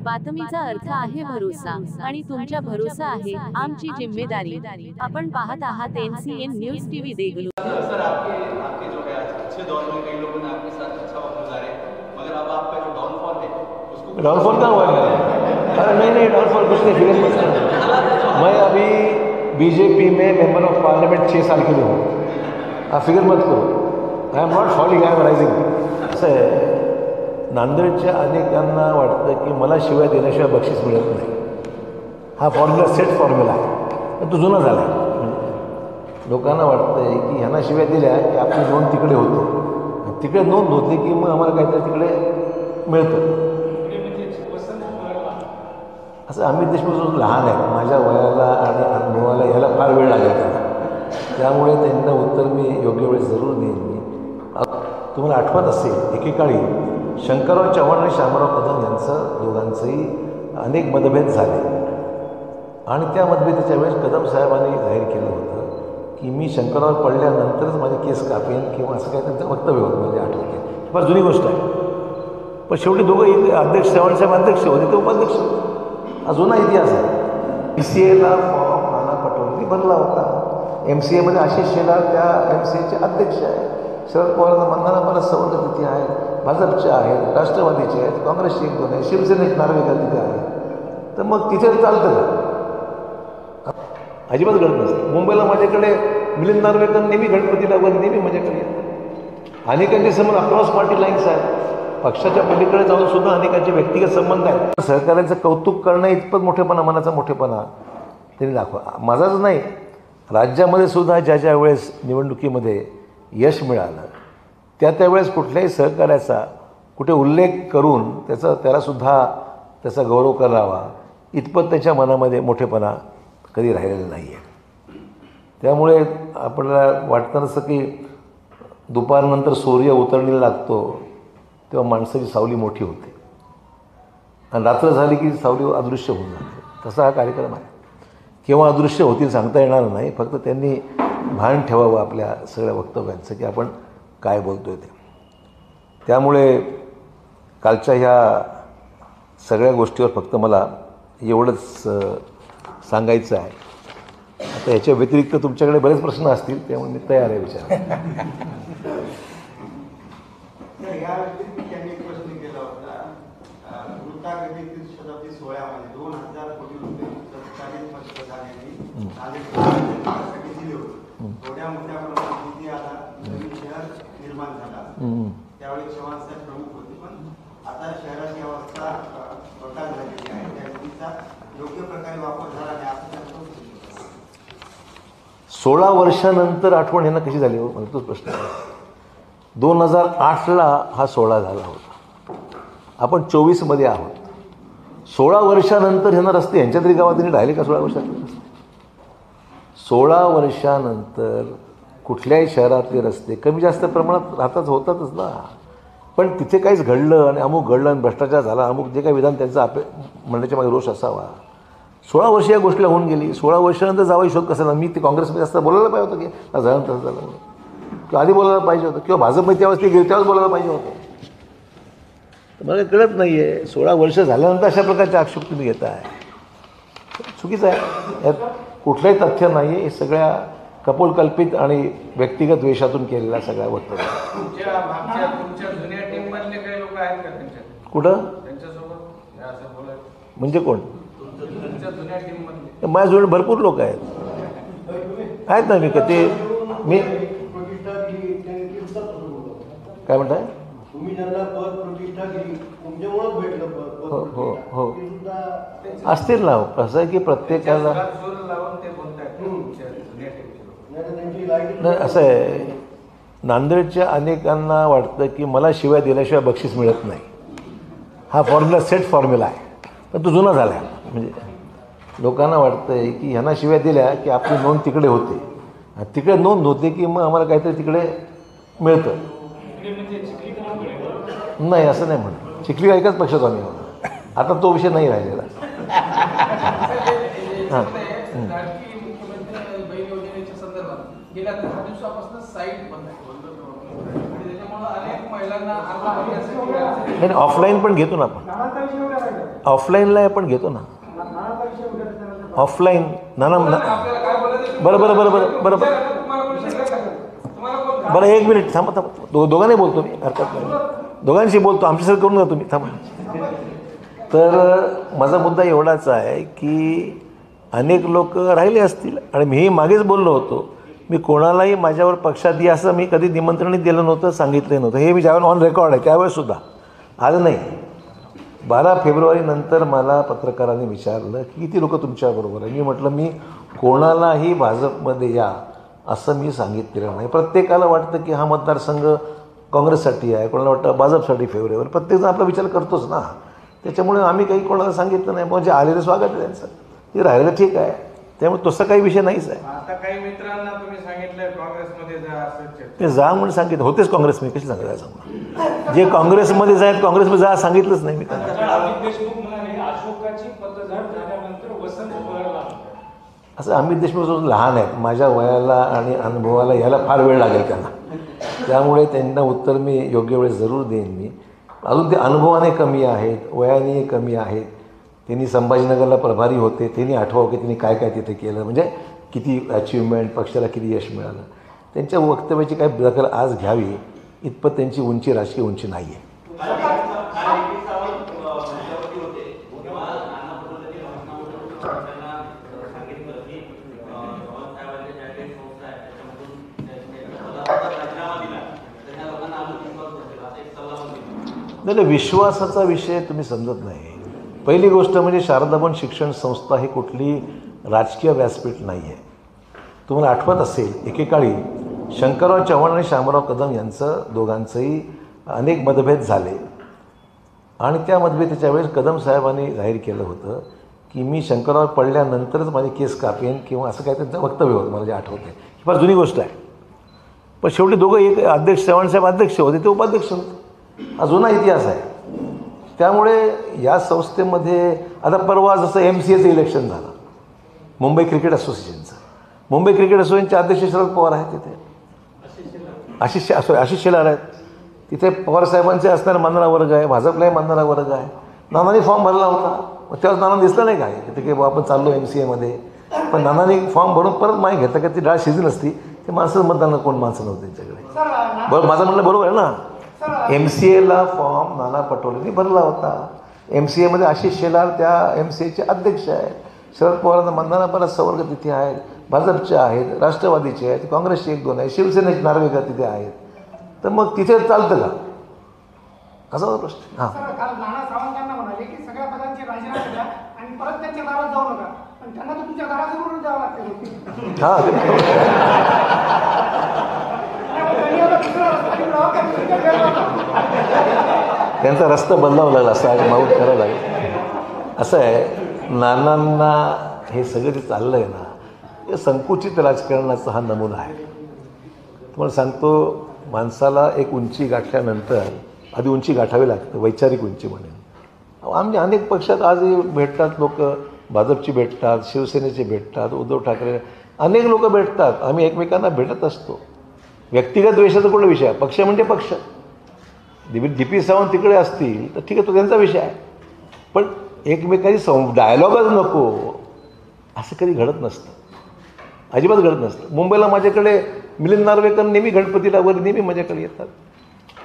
बातमीचा अर्थ आहे भरोसा आणि तुमच्या भरोसा आहे आमची जिम्मेदारी। आपण पाहत आहात NCN news TV Deglur. Sir आपके आपके जो है अच्छे दौर में कई लोगों ने आपके साथ अच्छा वक्त गुजारे, मगर अब आपका जो डाउनफॉल है उसको डाउनफॉल क्या हुआ है? अरे नहीं डाउनफॉल कुछ नहीं, फिक्र मत करो। मैं अभी बीजेपी में मेंबर ऑफ पार्लियामेंट 6 साल के लिए हूँ, आप फिक्र मत करो। I am not falling, I am rising. असं आहे, नांदेडच्या अनेकांना वाटतं की मला शिवाय देण्याशिवाय बक्षीस मिळत नाही। हा फॉर्म्युला सेट फॉर्म्युला आहे, पण तो जुना झाला आहे। लोकांना वाटतं आहे की ह्यांना शिवाय दिल्या की आपली नोंद तिकडे होते, तिकडे नोंद होते की मग आम्हाला काहीतरी तिकडे मिळतं। असं अमित देशमुख लहान आहे, माझ्या वयाला आणि अनुभवाला याला फार वेळ लागेल त्याला, त्यामुळे त्यांना उत्तर मी योग्य वेळेस जरूर देईन। तुम्हाला आठवत असेल एकेकाळी शंकरराव चव्हाण आणि श्यामराव कदम यांचं दोघांचंही अनेक मतभेद झाले आणि त्या मतभेदाच्या वेळेस कदम साहेबांनी जाहीर केलं होतं की मी शंकरराव पडल्यानंतरच माझे केस कापेन किंवा असं काही त्यांचं वक्तव्य होतं, म्हणजे आठवते। फार जुनी गोष्ट आहे, पण शेवटी दोघं अध्यक्ष चव्हाणसाहेब अध्यक्ष होते, ते उपाध्यक्ष होते। हा जुना इतिहास आहे। PCAला फॉर्म नाना पटोलेंनी भरला होता, MCAमध्ये आशिष शेलार त्या MCAचे अध्यक्ष आहेत। शरद पवारांना मंदाना बरंच सवलत तिथे आहेत, भाजपच्या आहेत, राष्ट्रवादीचे आहेत, काँग्रेसचे 1-2 आहेत, शिवसेनेचे नार्वेकर तिथे आहेत। तर मग तिथे चालतं का? अजिबात घडत नसतं। मुंबईला माझ्याकडे मिलिंद नार्वेकर नेहमी गणपतीला वर नेहमी माझ्याकडे येतात। अनेकांच्या समोर अक्रॉस पार्टी लाईन्स आहेत, पक्षाच्या पलीकडे जाऊन सुद्धा अनेकांचे व्यक्तिगत संबंध आहेत। सहकार्याचं कौतुक करणं इतपत मोठेपणा, मनाचा मोठेपणा त्यांनी दाखवा। माझाच नाही, राज्यामध्ये सुद्धा ज्या वेळेस निवडणुकीमध्ये यश मिळालं त्यावेळेस कुठल्याही सहकार्याचा कुठे उल्लेख करून त्यालासुद्धा त्याचा गौरव करावा इतपत त्याच्या मनामध्ये मोठेपणा कधी राहिलेला नाही आहे। त्यामुळे आपल्याला वाटतं नसतं की दुपारनंतर सूर्य उतरणीला लागतो तेव्हा माणसाची सावली मोठी होते आणि रात्र झाली की सावली अदृश्य होऊन जाते। तसा हा कार्यक्रम आहे। केव्हा अदृश्य होतील सांगता येणार नाही, फक्त त्यांनी भान ठेवावं आपल्या सगळ्या वक्तव्यांचं की आपण काय बोलतोय ते। त्यामुळे कालच्या ह्या सगळ्या गोष्टीवर फक्त मला एवढंच सांगायचं आहे। आता ह्याच्या व्यतिरिक्त तुमच्याकडे बरेच प्रश्न असतील, त्यामुळे मी तयार आहे विचारायला। या व्यतिरिक्त त्यांनी एक प्रश्न केला होता, वृत्तागतीतील शताब्दी 16 मध्ये 2000 कोटी रुपये तत्कालीन पंतप्रधानांनी नागरिकांसाठी दिले होते। थोड्या मोठ्या प्रमाणात निधी आला, नवीन शहर निर्माण झाला, त्यावेळी चव्हाणसाहेब प्रमुख होते, पण आता शहराची अवस्था बकाल झालेली आहे। त्या निधीचा योग्य प्रकारे वापर झाला नाही असं त्यांचं 16 वर्षानंतर आठवण ह्यांना कशी झाली हो, मला तोच प्रश्न आहे। 2008ला हा 16 झाला होता, आपण 24मध्ये आहोत। 16 वर्षानंतर ह्यांना रस्ते यांच्या तरी गावात त्यांनी राहिले का? 16 वर्षात 16 वर्षानंतर कुठल्याही शहरातले रस्ते कमी जास्त प्रमाणात होतातच ना, पण तिथे काहीच घडलं आणि अमुक घडलं आणि भ्रष्टाचार झाला, अमुक जे काही विधान त्यांचा म्हणण्याच्या मागे रोष असावा। 16 वर्ष या गोष्टीला होऊन गेली। 16 वर्षानंतर जावा शोध कसा झाला? मी ते काँग्रेसमध्ये असताना बोलायला पाहिजे होतं की झालं तसं झालं, किंवा आधी बोलायला पाहिजे होतं, किंवा भाजपमध्ये त्यावेळेस ते गेले त्यावेळेस बोलायला पाहिजे होतं। मला कळत नाही आहे, 16 वर्ष झाल्यानंतर अशा प्रकारचे आक्षेप तुम्ही घेताय, चुकीचं आहे। यात कुठलंही तथ्य नाही आहे, हे सगळ्या कपोलकल्पित आणि व्यक्तिगत द्वेषातून केलेल्या सगळ्या वक्तव्य। तुमच्या जुन्या टीममधले काही लोक आहेत का त्यांच्यात? कुठं? त्यांच्यासोबत असं बोलायचं म्हणजे कोण? तुमच्या जुन्या टीममधले माझ्याजवळ भरपूर लोक आहेत ना। मी ते मी काय म्हणताय? तुम्ही ज्यांना पद प्रतिष्ठा दिली तुमच्यामुळेच भेटलं पद। हो हो हो असतील ना। कसं आहे की प्रत्येकाला नाही, असं आहे, नांदेडच्या अनेकांना वाटतं की मला शिवाय दिल्याशिवाय बक्षीस मिळत नाही। हा फॉर्म्युला सेट फॉर्म्युला आहे, पण तो जुना झाला आहे। म्हणजे लोकांना वाटतं आहे की ह्यांना शिवाय दिल्या की आपली नोंद तिकडे होते, तिकडे नोंद होते की मग आम्हाला काहीतरी तिकडे मिळतं। नाही, असं नाही म्हणत। चिखली एकाच पक्षात आम्ही आहोत, आता तो विषय नाही राहिलेला। हां गेल्या 10 दिवसापासून साईट बंद आहे आणि त्याच्यामुळे अनेक महिला महिलांना अर्ज भरण्यासाठी नाही ऑफलाईन पण घेतो ना आपण, ऑफलाईनला आपण घेतो ना ऑफलाईन. नाना आपल्याला काय बोलायचं बरं बरं बरं बरं बरं बरं तुम्हाला कोणी शिकायचं का? तुम्हाला कोण बरं एक मिनिट थांबा थांबा, दोघांनाही बोलतो मी, हरकत नाही, दोघांशी बोलतो, आमच्यासारखं करून जा तुम्ही, थांबा. तर माझा मुद्दा एवढाच आहे की अनेक लोक राहिले असतील आणि मीही मागेच बोललो होतो, मी कोणालाही माझ्यावर पक्षात या असं मी कधी निमंत्रणही दिलं नव्हतं, सांगितलं नव्हतं. हे मी ज्यावेळेस ऑन रेकॉर्ड आहे त्यावेळेससुद्धा, आज नाही. 12 फेब्रुवारीनंतर मला पत्रकारांनी विचारलं की किती लोक तुमच्याबरोबर आहे. मी म्हटलं मी कोणालाही भाजपमध्ये या असं मी सांगितलेलं नाही. प्रत्येकाला वाटतं की हा मतदारसंघ काँग्रेससाठी आहे, कोणाला वाटतं भाजपसाठी फेवरेबल, प्रत्येकजण आपला विचार करतोच ना. त्याच्यामुळे आम्ही काही कोणाला सांगितलं नाही. मग जे आलेलं स्वागत आहे त्यांचं, ते राहिलं ठीक आहे, त्यामुळे तसं काही विषय नाहीच आहे. आता काही मित्रांना तुम्ही सांगितलं काँग्रेसमध्ये जा असं चर्चा. ते जा म्हणून सांगितलं होतेच काँग्रेस, मी कशी सांगायला सांगू, जे काँग्रेसमध्ये जाआहेत काँग्रेसमध्ये जा सांगितलंच नाही मी त्यांना. अमित देशमुख म्हणाले अशोकाची पतझड झाल्यानंतर वसंत बोलायला असं अमित देशमुख लहान आहेत, माझ्या वयाला आणि अनुभवाला यायला फार वेळ लागेल त्यांना, त्यामुळे त्यांना उत्तर मी योग्य वेळेस जरूर देईन. मी अजून ते अनुभवाने कमी आहेत, वयाने कमी आहेत. त्यांनी संभाजीनगरला प्रभारी होते, त्यांनी आठवावं की त्यांनी काय काय तिथे केलं, म्हणजे किती अचिव्हमेंट, पक्षाला किती यश मिळालं. त्यांच्या वक्तव्याची काही दखल आज घ्यावी इतपत त्यांची उंची, राजकीय उंची नाही आहे. नाही, विश्वासाचा विषय तुम्ही समजत नाही. पहिली गोष्ट म्हणजे शारदाभवन शिक्षण संस्था ही कुठली राजकीय व्यासपीठ नाही आहे. तुम्हाला आठवत असेल एकेकाळी शंकरराव चव्हाण आणि शामराव कदम यांचं दोघांचंही अनेक मतभेद झाले आणि त्या मतभेदाच्या वेळेस कदम साहेबांनी जाहीर केलं होतं की मी शंकरराव पडल्यानंतरच माझे केस कापेन किंवा असं काय त्यांचं वक्तव्य होतं, मला जे आठवतं आहे. ही फार जुनी गोष्ट आहे. पण शेवटी दोघं एक अध्यक्ष, चव्हाणसाहेब अध्यक्ष होते, ते उपाध्यक्ष होते. हा जुना इतिहास आहे. त्यामुळे या संस्थेमध्ये आता परवा जसं MCAचं इलेक्शन झालं, मुंबई क्रिकेट असोसिएशनचं, मुंबई क्रिकेट असोसिएशनचे अध्यक्ष शरद पवार आहेत, तिथे आशिष शेलार आहेत, तिथे पवारसाहेबांचे असणारा मानणारा वर्ग आहे, भाजपलाही मानणारा वर्ग आहे. नानांनी फॉर्म भरला होता, मग तेव्हा नाना दिसलं नाही काय तिथे की आपण चाललो MCAमध्ये, पण नानांनी फॉर्म भरून परत मागे घेतलं का ती डाळ शिजली नसती, ते माणसं मतदान कोण माणसं नव्हते त्यांच्याकडे. बरं, माझं म्हणणं बरोबर आहे ना. MCAला फॉर्म नाना पटोलेंनी भरला होता. MCAमध्ये आशिष शेलार त्या MCAचे अध्यक्ष आहेत. शरद पवारांना मानणारा बराच संवर्ग तिथे आहेत, भाजपचे आहेत, राष्ट्रवादीचे आहेत, काँग्रेसचे 1-2 आहेत, शिवसेनेचे नार्वेकर तिथे आहेत. तर मग तिथे चालतं का, असा प्रश्न. हां, काल नाना सावंतांना म्हणाले की सगळ्या पदांचे राजीनामे द्या आणि परत त्यांच्या दारात जाऊ नका, पण त्यांना तर तुमच्या दाराजवळून जावं लागते. हां, त्यांचा रस्ता बदलावा लागला, असं माऊट करावं लागेल. असं आहे, नानांना हे सगळं जे चाललं आहे ना, हे संकुचित राजकारणाचा हा नमुना आहे. तुम्हाला सांगतो, माणसाला एक उंची गाठल्यानंतर आधी उंची गाठावी लागते, वैचारिक उंची म्हणून. आम्ही अनेक पक्षात आजही भेटतात लोक, भाजपची भेटतात, शिवसेनेचे भेटतात, उद्धव ठाकरे, अनेक लोक भेटतात. आम्ही एकमेकांना भेटत असतो. व्यक्तिगत द्वेषाचा कुठला विषय आहे, पक्ष म्हणजे पक्ष. DP सावंत तिकडे असतील तर ठीक आहे, तो त्यांचा विषय आहे, पण एकमेकांची डायलॉगच नको असं कधी घडत नसतं, अजिबात घडत नसतं. मुंबईला माझ्याकडे मिलिंद नार्वेकर नेहमी गणपतीला वगैरे नेहमी माझ्याकडे येतात.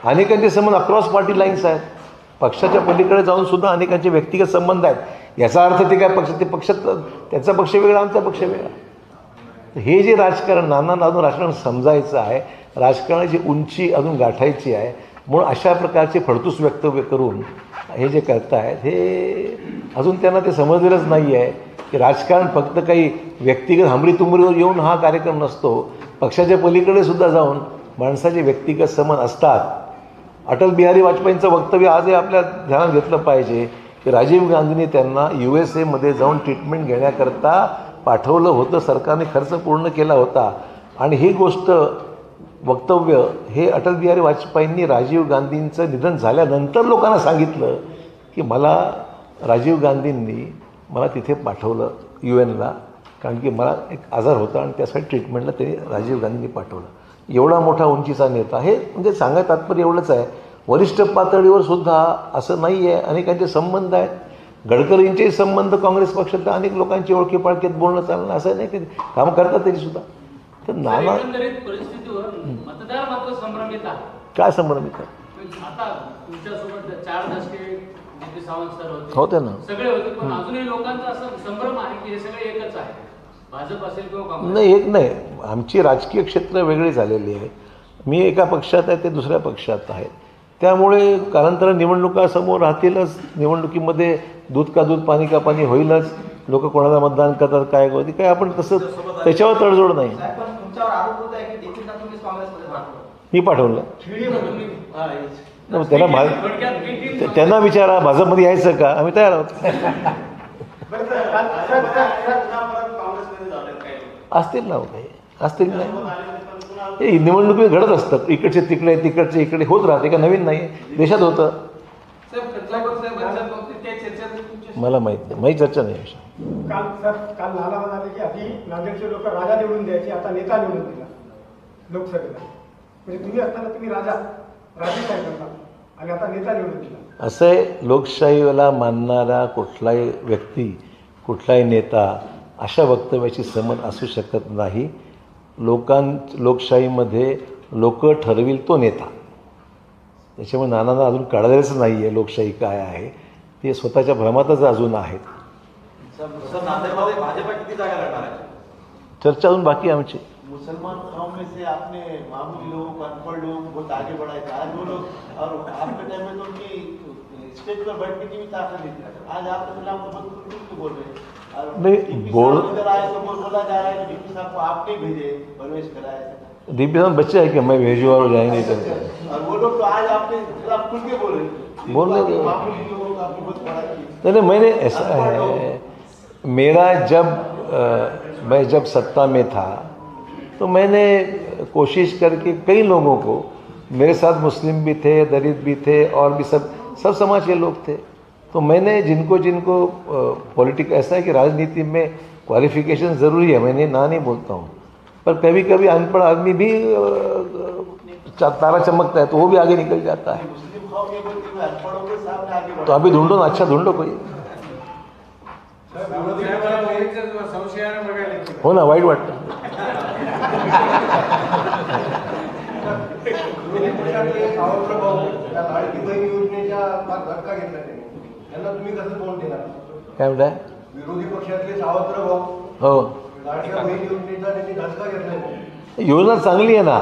अनेकांचे संबंध अक्रॉस पार्टी लाईन्स आहेत, पक्षाच्या पलीकडे जाऊन सुद्धा अनेकांचे व्यक्तिगत संबंध आहेत. याचा अर्थ ते काय पक्षात त्याचा पक्ष वेगळा, आमचा पक्ष वेगळा. हे जे राजकारण, नानांना अजून राजकारण समजायचं आहे, राजकारणाची उंची अजून गाठायची आहे, म्हणून अशा प्रकारचे फडतूस वक्तव्य करून हे जे करतायत हे अजून त्यांना ते समजलेलंच नाही आहे की राजकारण फक्त काही व्यक्तिगत हमरीतुमरीवर येऊन हा कार्यक्रम नसतो. पक्षाच्या पलीकडे सुद्धा जाऊन माणसाचे व्यक्तिगत संबंध असतात. अटल बिहारी वाजपेयींचं वक्तव्य आजही आपल्या ध्यानात घेतलं पाहिजे की राजीव गांधींनी त्यांना USA जाऊन ट्रीटमेंट घेण्याकरता पाठवलं होतं, सरकारने खर्च पूर्ण केला होता. आणि ही गोष्ट वक्तव्य हे अटल बिहारी वाजपेयींनी राजीव गांधींचं निधन झाल्यानंतर लोकांना सांगितलं की मला राजीव गांधींनी मला तिथे पाठवलं UN, कारण की मला एक आजार होता आणि त्यासाठी ट्रीटमेंटला ते राजीव गांधींनी पाठवलं. एवढा मोठा उंचीचा नेता, हे म्हणजे सांगायचं तात्पर्य एवढंच आहे, वरिष्ठ पातळीवर सुद्धा असं नाही आहे. अनेकांचे संबंध आहेत. गडकरींचे संबंध काँग्रेस पक्षात अनेक लोकांची ओळखी पाळखीत बोलणं चालणं असं नाही की काम करतात तरी सुद्धा. तर नाना एकंदरीत परिस्थितीवर मतदार मात्र संभ्रमित आहे. काय संभ्रमित आहे? आता तुमच्यासोबत 4 दशके जे सावंत सर होते ना, सगळे होते, पण अजूनही लोकांचा असं संभ्रम आहे की हे सगळे एकच आहे, भाजप असेल किंवा काँग्रेस. नाही एक नाही, आमची राजकीय क्षेत्र वेगळी झालेली आहे. मी एका पक्षात आहे, ते दुसऱ्या पक्षात आहेत. त्यामुळे कालांतराने निवडणुका समोर राहतीलच. निवडणुकीमध्ये दूध का दूध पाणी का पाणी होईलच. लोक कोणाला मतदान करतात काय होती काय आपण तसं त्याच्यावर तडजोड नाही. पण तुमच्यावर आरोप होत आहे की देखील तुम्ही काँग्रेसमध्ये पाठवलं. मी पाठवलं थोडक्यात त्यांना विचारा भाजपमध्ये यायचं का, आम्ही तयार आहोत. बरं सर, काँग्रेसमध्ये झाले काही असतील ना काही असतील नाही. हे निवडणुकी घडत असतात. इकडचे तिकडे तिकडचे इकडे होत राहते का नवीन नाही देशात होतं. मला माहीत नाही, माझी चर्चा नाही अशा. काल नाना म्हणाले की आधी नांदेडचे लोक राजा निवडून द्यायचे, आता नेता निवडून दिला लोकसभेला. म्हणजे तुम्ही असताना तुम्ही राजा काय करता आणि आता नेता निवडून दिला. असं आहे, लोकशाहीला मानणारा कुठलाही व्यक्ती कुठलाही नेता अशा वक्तव्याची समज असू शकत नाही. लोकशाहीमध्ये लोक ठरविल तो नेता. त्याच्यामुळे नानांना अजून कळलेलंच नाही आहे लोकशाही काय आहे. ते स्वतःच्या भ्रमातच अजून आहेत. सर नांदेडमध्ये भाजपा किती जागा लढणार आहे? चर्चा अजून बाकी आहे आमची. मुसलमान गांव में से आपने मामूली लोग अनपढ़ लोग बहुत आगे बढ़ाए थे. आज वो लोग और आपके टाइम में तो उनकी स्टेज पर बैठने की भी ताकत नहीं थी. आज आपके खिलाफ तो बहुत बोल रहे हैं. नहीं बोल इधर आए तो बोला जा रहा है कि डीपी साहब को आपने भेजे प्रवेश कराया. दीपी साहब बच्चे है कि मैं भेजू और जाएंगे करके. और वो लोग तो आज आपके खिलाफ खुल के बोल रहे हैं. बोल रहे थे. मामूली लोगों का आपने बहुत बड़ा नहीं मैंने ऐसा है, मेरा मैं जब सत्ता में था तो मैंने कोशिश करके कई लोगों को, मेरे साथ मुस्लिम भी थे, दलित भी थे और भी सब समाज के लोग थे. तो मैंने जिनको पॉलिटिक ऐसा है कि राजनीति में क्वालिफिकेशन ज़रूरी है, मैंने ना नहीं बोलता हूँ, पर कभी कभी अनपढ़ आदमी भी तारा चमकता है तो वो भी आगे निकल जाता है. मुस्लिम खाओ के बोलते हुए अनपढ़ों के सामने आगे बढ़ा. तो अभी ढूंढो ना, अच्छा ढूंढो कोई. संशयाने बघायला येतं. हो ना, वाईट वाटतं. विरोधी पक्षाने सावत्र भाऊ या लाडकी बहीण योजनेच्या धक्का घेतला त्यांनी. त्यांना तुम्ही कसं बोल देणार? काय म्हणताय? विरोधी पक्षातले सावत्र भाऊ हो, लाडक्या बहीण योजनेचा त्यांनी धक्का घेतला. योजना चांगली आहे ना.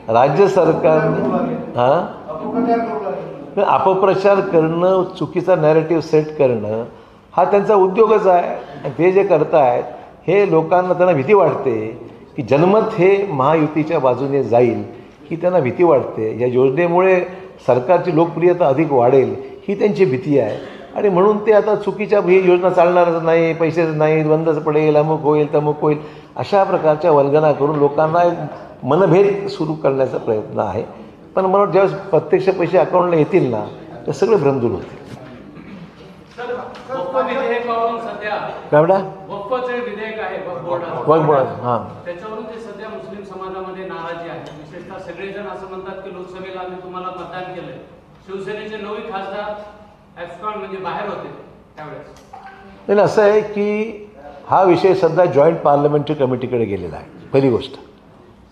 राज्य सरकारने हां अपप्रचार करू लागले. अपप्रचार करणं, चुकीचा नॅरेटिव्ह सेट करणं हा त्यांचा उद्योगच आहे. आणि ते जे करतायत हे लोकांना, त्यांना भीती वाटते की जनमत हे महायुतीच्या बाजूने जाईल, ही त्यांना भीती वाटते. या योजनेमुळे सरकारची लोकप्रियता अधिक वाढेल ही त्यांची भीती आहे. आणि म्हणून ते आता चुकीच्या, ही योजना चालणारच नाही, पैसेच नाही, बंदच पडेल, अमुक होईल तमुक होईल, अशा प्रकारच्या वल्गना करून लोकांना मनभेद सुरू करण्याचा प्रयत्न आहे. पण मला ज्यावेळेस प्रत्यक्ष पैसे अकाउंटला येतील ना, ते सगळे भ्रमदूर होतील. वक्फ विधेयकावरून सध्या काय म्हणा? वक्फचे विधेयक आहे वक्फ वक्फ बोर्ड, हां. त्याच्यावरून ते सध्या मुस्लिम समाजामध्ये नाराजी आहे. विशेषतः सगळेजण असं म्हणतात की लोकसभेला आम्ही तुम्हाला मतदान केलंय. शिवसेनेचे 9 खासदार ॲब्स्कॉन म्हणजे बाहेर होते त्यावेळेस. नाही असं आहे की हा विषय सध्या जॉईंट पार्लमेंटरी कमिटीकडे गेलेला आहे. पहिली गोष्ट,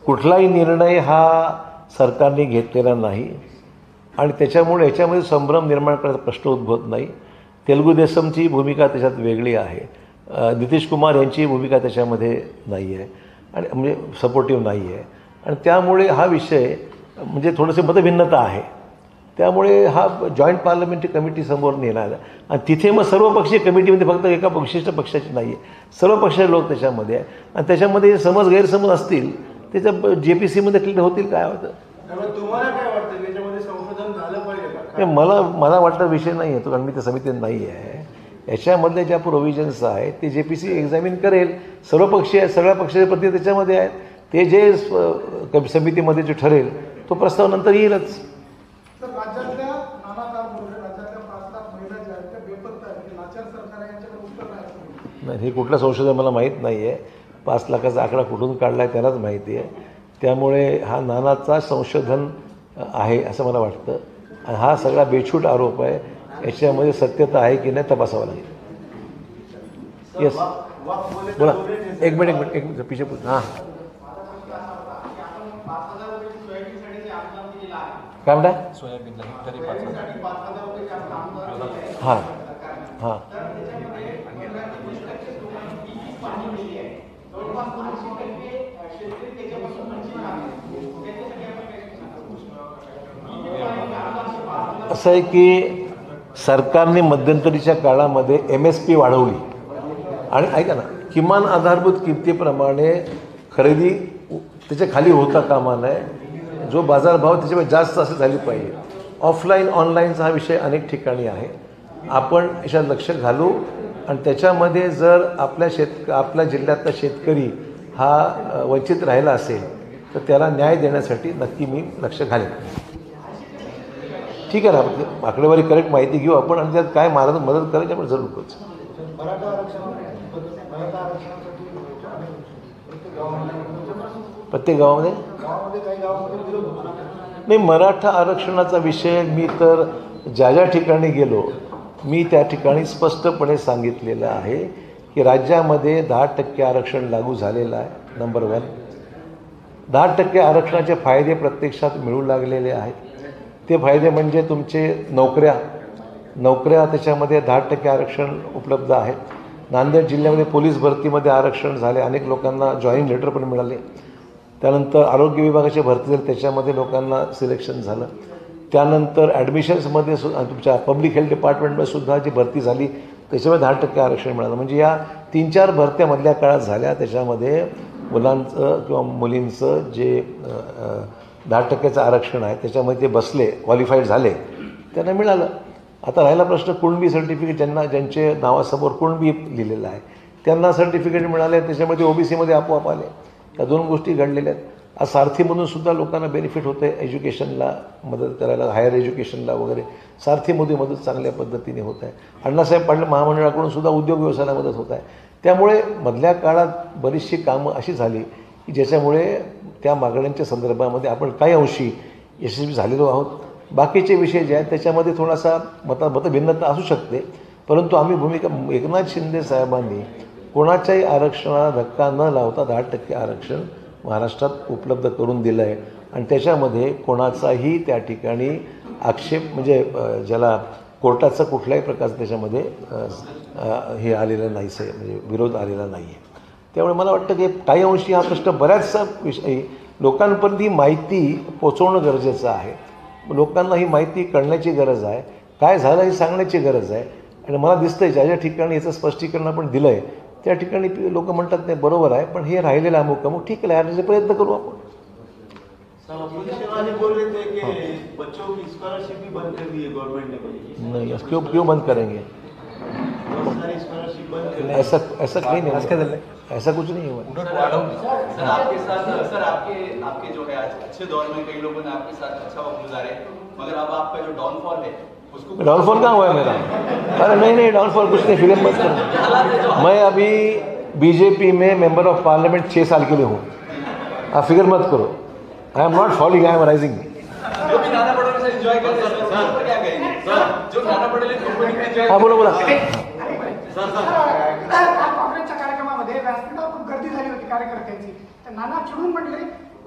कुठलाही निर्णय हा सरकारने घेतलेला नाही आणि त्याच्यामुळे याच्यामध्ये संभ्रम निर्माण करण्याचा प्रश्न उद्भवत नाही. तेलुगू देसमची भूमिका त्याच्यात वेगळी आहे, नितीश कुमार यांची भूमिका त्याच्यामध्ये नाही आहे आणि म्हणजे सपोर्टिव्ह नाही आहे. आणि त्यामुळे हा विषय म्हणजे थोडंसं मतभिन्नता आहे. त्यामुळे हा जॉईंट पार्लमेंटरी कमिटी समोर नेणार आणि तिथे मग सर्वपक्षीय कमिटीमध्ये फक्त एका विशिष्ट पक्षाची नाही आहे, सर्व पक्षाचे लोक त्याच्यामध्ये आहे. आणि त्याच्यामध्ये समज गैरसमज असतील त्याच्या JPCमध्ये क्लिअर होतील. काय होतं त्यामुळे तुम्हाला काय वाटतं त्याच्यामध्ये संशोधन झालं पाहिजे का? मला वाटतं विषय नाही आहे तो, कारण मी त्या समितीत नाही आहे. याच्यामधल्या ज्या प्रोव्हिजन्स आहेत ते JPC एक्झामिन करेल. सर्वपक्षीय सगळ्या पक्षाचे प्रतिनिधी त्याच्यामध्ये आहेत. ते जे समितीमध्ये जे ठरेल तो प्रस्ताव नंतर येईलच. तर राज्यातल्या नाना काळामध्ये राज्यातल्या 5 लाख महिला ज्या आहेत त्या बेपत्ता आहेत. नाचर सरकार यांच्याकडे उत्तर नाही. नाही, हे कुठलं संशोधन मला माहीत नाही आहे. 5 लाखाचा आकडा कुठून काढला आहे त्यालाच माहिती आहे. त्यामुळे हा नानाचा संशोधन आहे असं मला वाटतं. आणि हा सगळा बेछूट आरोप आहे. याच्यामध्ये सत्यता आहे की नाही तपासावं लागेल. येस बोला. एक मिनिट पिछे पूछ. हां काय म्हणता? हां हां असं आहे की सरकारने मध्यंतरीच्या काळामध्ये MSP वाढवली आणि ऐका ना, किमान आधारभूत किमतीप्रमाणे खरेदी त्याच्या खाली होता कामा नये. जो बाजारभाव त्याच्यापेक्षा जास्त असे झाली पाहिजे. ऑफलाईन ऑनलाईनचा हा विषय अनेक ठिकाणी आहे. आपण याच्यात लक्ष घालू आणि त्याच्यामध्ये जर आपल्या जिल्ह्यातला शेतकरी हा वंचित राहिला असेल तर त्याला न्याय देण्यासाठी नक्की मी लक्ष घालेन. ठीक आहे ना, आकडेवारी करेक्ट माहिती घेऊ आपण आणि त्यात काय मदत करायची आपण जरूर करूच. प्रत्येक गावामध्ये नाही. मराठा आरक्षणाचा विषय मी तर ज्या ठिकाणी गेलो मी त्या ठिकाणी स्पष्टपणे सांगितलेलं आहे की राज्यामध्ये 10% आरक्षण लागू झालेलं आहे. नंबर 1. 10% आरक्षणाचे फायदे प्रत्यक्षात मिळू लागलेले आहेत. ते फायदे म्हणजे तुमचे नोकऱ्या त्याच्यामध्ये 10% आरक्षण उपलब्ध आहेत. नांदेड जिल्ह्यामध्ये पोलीस भरतीमध्ये आरक्षण झाले. अनेक लोकांना जॉईनिंग लेटर पण मिळाले. त्यानंतर आरोग्य विभागाची भरती झाली, त्याच्यामध्ये लोकांना सिलेक्शन झालं. त्यानंतर ॲडमिशन्समध्ये तुमच्या पब्लिक हेल्थ डिपार्टमेंटमध्ये सुद्धा जी भरती झाली त्याच्यामध्ये 10% आरक्षण मिळालं. म्हणजे या 3-4 भरत्या मधल्या काळात झाल्या. त्याच्यामध्ये मुलांचं किंवा मुलींचं जे 10%चं आरक्षण आहे त्याच्यामध्ये ते बसले, क्वालिफाईड झाले, त्यांना मिळालं. आता राहिला प्रश्न कुणबी सर्टिफिकेट, ज्यांचे नावासमोर कुणबी लिहिलेलं आहे त्यांना सर्टिफिकेट मिळाले. त्याच्यामध्ये OBCमध्ये आपोआप आले. या 2 गोष्टी घडलेल्या आहेत. आज सारथीमधून सुद्धा लोकांना बेनिफिट होतं आहे. एज्युकेशनला मदत करायला, हायर एज्युकेशनला वगैरे सारथीमध्ये मदत चांगल्या पद्धतीने होत आहे. अण्णासाहेब पाटील महामंडळाकडून सुद्धा उद्योग व्यवसायाला मदत होत आहे. त्यामुळे मधल्या काळात बरीचशी कामं अशी झाली की ज्याच्यामुळे त्या मागण्यांच्या संदर्भामध्ये आपण काही अंशी यशस्वी झालेलो आहोत. बाकीचे विषय जे आहेत त्याच्यामध्ये थोडासा मतभिन्नता असू शकते, परंतु आम्ही भूमिका एकनाथ शिंदे साहेबांनी कोणाच्याही आरक्षणाला धक्का न लावता 10% आरक्षण महाराष्ट्रात उपलब्ध करून दिलं आहे. आणि त्याच्यामध्ये कोणाचाही त्या ठिकाणी आक्षेप म्हणजे ज्याला कोर्टाचा कुठल्याही प्रकारचं त्याच्यामध्ये हे आलेलं नाही आहे, म्हणजे विरोध आलेला नाही आहे. त्यामुळे मला वाटतं की काही अंशी हा प्रश्न बऱ्याचशा विषयी लोकांपर्यंत ही माहिती पोचवणं गरजेचं आहे. लोकांना ही माहिती कळण्याची गरज आहे. काय झालं हे सांगण्याची गरज आहे. आणि मला दिसतं आहे ज्या ठिकाणी याचं स्पष्टीकरण आपण दिलं आहे त्या ठिकाणी लोक म्हणतात नाही बरोबर आहे, पण हे राहिलेलं अमुक ठीक आहे, याचे प्रयत्न करू आपण. बोल रहे थे कि बच्चों की स्कॉलरशिप भी बंद कर दी है गवर्नमेंट ने. नहीं, क्यों बंद करेंगे? स्कॉलरशिप बंद कर. ऐसा कहीं नहीं, ऐसा कुछ नहीं हुआ. सर आपके साथ सर आपके जो है आज अच्छे दौर में कई लोगों ने आपके साथ अच्छा वक्त गुजारे, मगर अब आपका जो डाउनफॉल है उसको. डाउनफॉल कहाँ हुआ है मेरा? अरे नहीं, डाउनफॉल कुछ नहीं, फिक्र मत करो. मैं अभी BJP में मेंबर ऑफ पार्लियामेंट 6 साल के लिए हूँ. आप फिक्र मत करो. I am not falling, I am rising. जो भी नाना पटोले से एंजॉय करते हैं सर, क्या कहेंगे सर? जो नाना पटोले कंपनी में एंजॉय. हाँ बोला. काँग्रेसच्या कार्यक्रमामध्ये व्यासपीठावर खूप गर्दी झाली होती कार्यकर्त्यांची. तर नाना चिडून म्हटले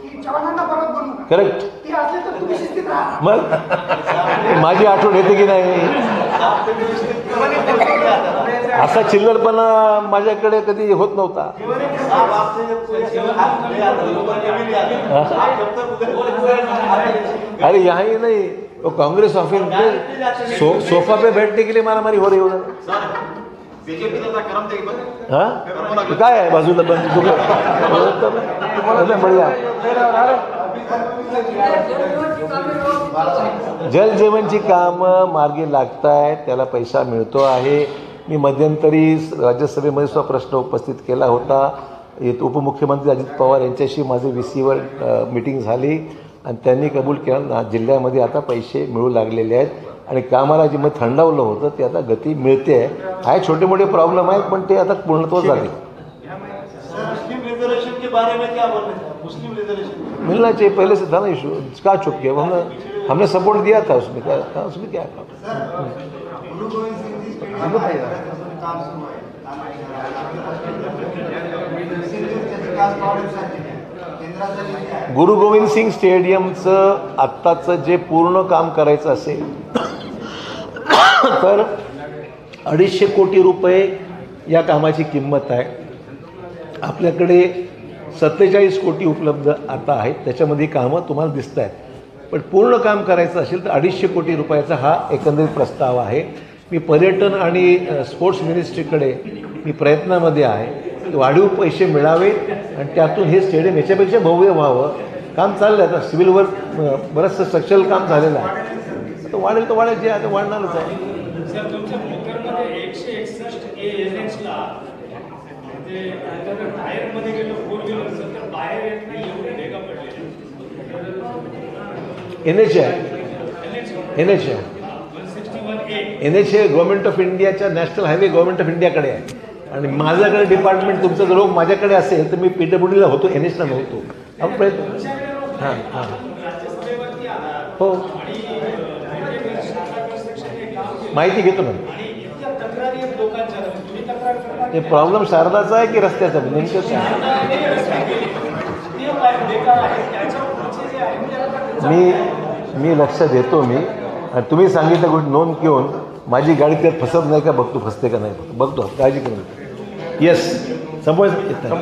की जवानांना परत बोलू नका. करेक्ट. ते असले तर तुम्ही शिस्तीत राहा. मग माझी आठवण येते की नाही? असा चिल्लरपणा माझ्याकडे कधी होत नव्हता. अरे यहाँ ही नहीं, वो कांग्रेस ऑफिस में सोफा पे बैठने के लिए मारामारी हो रही हो. हाँ काय आहे बाजूला बंद बढ़िया. जल जीवनची कामं मार्गी लागत आहेत, त्याला पैसा मिळतो आहे. मी मध्यंतरी राज्यसभेमध्ये सुद्धा प्रश्न उपस्थित केला होता. उपमुख्यमंत्री अजित पवार यांच्याशी माझी VCवर मीटिंग झाली आणि त्यांनी कबूल केलं जिल्ह्यामध्ये आता पैसे मिळू लागलेले आहेत आणि कामाला जे मग थंडावलं होतं ते आता गती मिळते आहे. काय छोटे मोठे प्रॉब्लेम आहेत पण ते आता पूर्णत्वास जाते. मुस्लिम रिजर्वेशन के बारे में क्या बोल रहे थे? मुस्लिम रिजर्वेशन मिलना चाहिए, पहले से था ना इशू, का चुप किया. हमने सपोर्ट दिया था उसमें उसमें क्या सर गुरु गोविंद सिंह जी स्टेडियम आहे, त्याचं काम सुरू आहे. विकास पावलेसाठी केंद्राचा निधी आहे. गुरु गोविंद सिंग स्टेडियमचं आत्ताचं जे पूर्ण काम करायचं असेल तर 250 कोटी रुपये या कामाची किंमत आहे. आपल्याकडे 47 कोटी उपलब्ध आता आहेत, त्याच्यामध्ये कामं तुम्हाला दिसत आहेत. पण पूर्ण काम करायचं असेल तर 250 कोटी रुपयाचा हा एकंदरीत प्रस्ताव आहे. मी पर्यटन आणि स्पोर्ट्स मिनिस्ट्रीकडे मी प्रयत्नामध्ये आहे, वाढीव पैसे मिळावे आणि त्यातून हे स्टेडियम याच्यापेक्षा भव्य व्हावं. काम चाललं आहे, आता सिव्हिलवर बरंचसं स्ट्रक्चरल काम झालेलं आहे. तर वाढेल तर वाढेल, जे आता वाढणारच आहे. सर तुमच्या भोकरमध्ये 161 ANH-ला म्हणजे टायरमध्ये गेलो 4 व्हीलरचं तर बाहेर येत नाही, एवढे भेगा पडलेले. NH आहे, NH आहे. 161A NH हे गव्हर्नमेंट ऑफ इंडियाच्या नॅशनल हायवे गव्हर्नमेंट ऑफ इंडियाकडे आहे. आणि माझ्याकडे डिपार्टमेंट तुमचं जर माझ्याकडे असेल तर मी PWDला होतो, NHला नव्हतो. आपण प्रयत्न हां हां राज्यसभेवरती आला हो आणि शाखा कन्स्ट्रक्शन हे काम केलं माहिती घेतो ना. आणि इतक्या तक्रारी आहेत लोकांच्या, तुम्ही तक्रार करता ते प्रॉब्लेम शारदाचा आहे की रस्त्याचा नेमकं काय? शारदाने रस्ते केले, ते बेकार आहे. त्याच्यावर पुढचे जे आहे त्याला मी लक्ष देतो. मी आणि तुम्ही सांगितलं गोष्ट नोंद घेऊन माझी गाडी त्यात फसत नाही का बघतो, फसते का नाही बघतो, काळजी करू. येस संपवायचं.